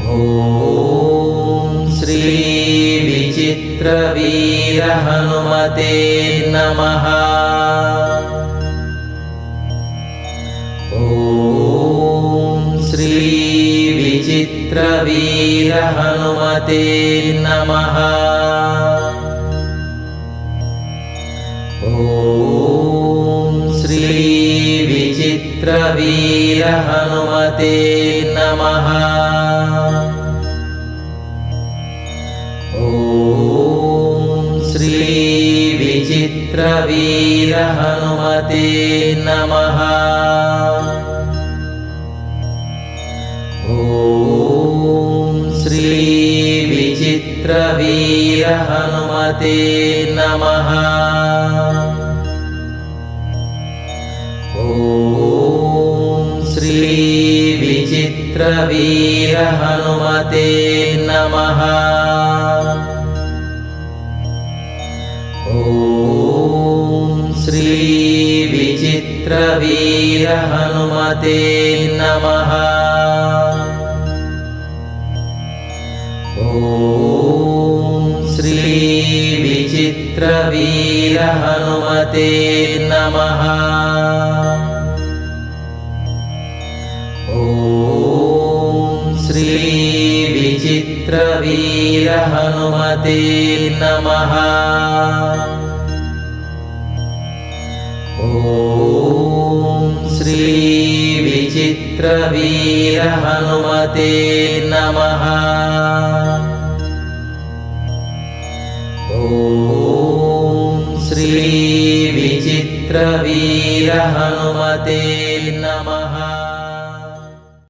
ॐ श्री विचित्रवीर हनुमते नमः। ॐ श्री विचित्रवीर हनुमते नमः। ॐ श्री विचित्रवीर हनुमते नमः। ॐ श्री विचित्रवीर हनुमते नमः। ॐ श्री विचित्रवीर हनुमते नमः। ॐ श्री विचित्रवीर हनुमते नमः। ॐ श्री विचित्रवीर हनुमते नमः। ॐ श्री विचित्रवीर हनुमते नमः। ॐ श्री विचित्रवीर हनुमते नमः। ॐ श्री विचित्रवीर हनुमते नमः। ॐ श्री विचित्रवीर हनुमते नमः।